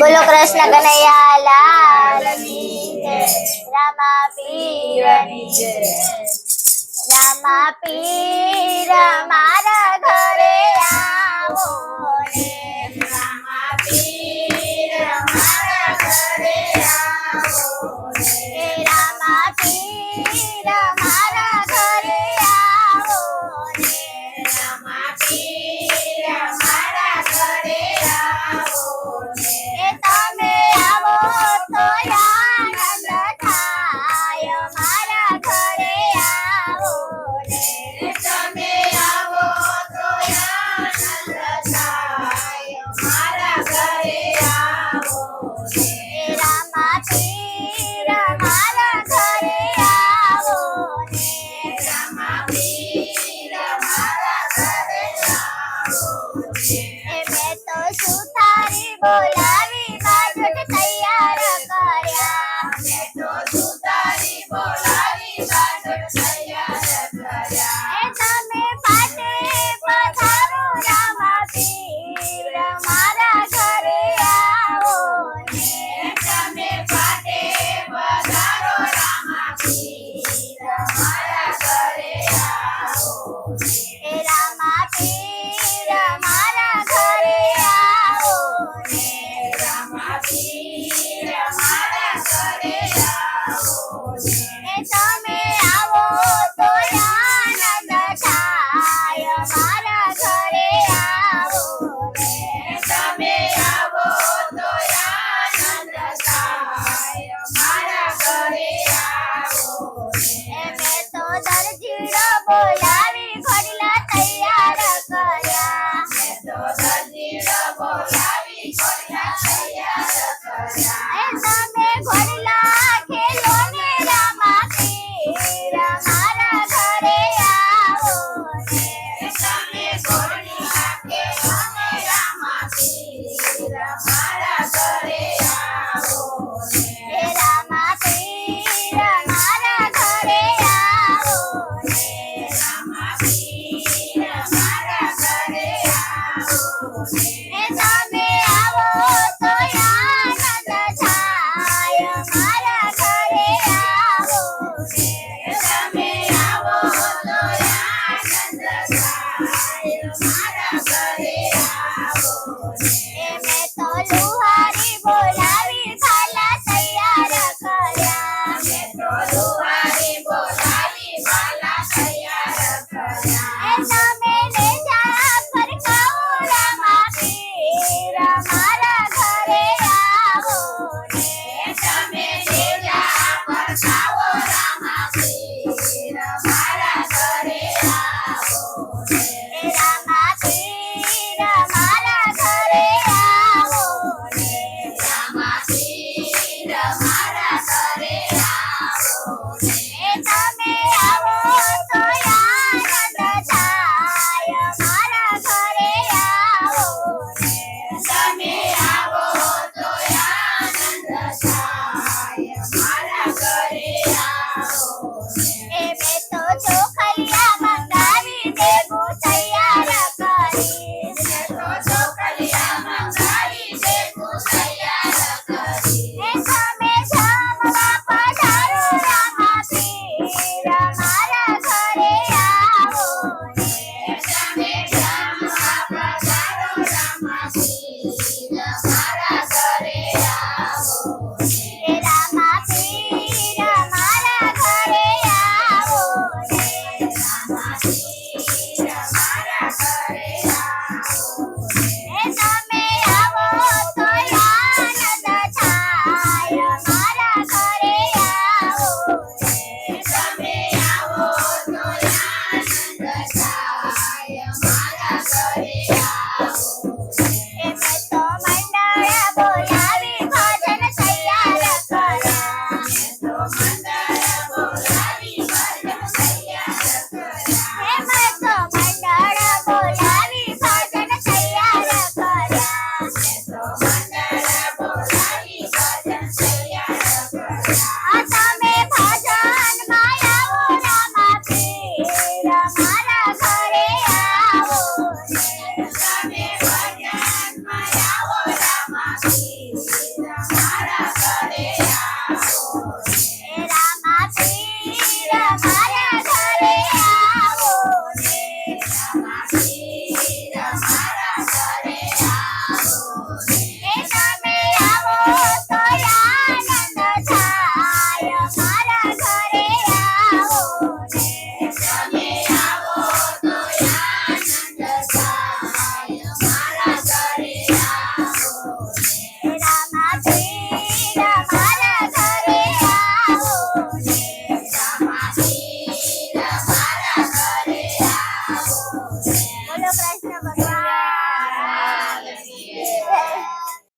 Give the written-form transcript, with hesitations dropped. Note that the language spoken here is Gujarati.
બોલો કૃષ્ણ કનૈયા લાલની જય, રામા પીરની જય, રામા પીર મારા ઘરે આવો ને, રામા પીર મારા ઘરે આવો ને, રામા પીર મારા ઘરે આવો ને, રામા પીર મારા ઘરે આવો ને, તમે આવો તો આનંદ થાય મારા ઘરે આવો ને, તમે આવો તો આનંદ થાય મારા ઘરે આવો ને, રામા પીર મારા ઘરે આવો ને, રામા પીર મારા ઘરે આવો ને, મેં તો સુતારી બોલાવી બાજોટ તૈયાર કર્યા, મેં તો સુતારી બોલાવી બાજોટ તૈયાર કર્યા, તમે પાટે પધારો રામા પીર મારા ઘરે આવો ને, તમે પાટે પધારો રામા પીર મારા ઘરે આવો ને, રામા પીર મારા ઘરે આવો ને, રામા પીર મારા ઘરે આવો ને, તમે આવો તો આનંદ થાય મારા ઘરે આવો ને, તમે આવો તો આનંદ થાય મારા ઘરે આવો ને, મેં તો દરજીડો બોલાવી ઘોડીલા તૈયાર કર્યા, મેં તો દરજીડો બોલાવી ઘોડીલા તૈયાર કર્યા, તમે ઘોડીલા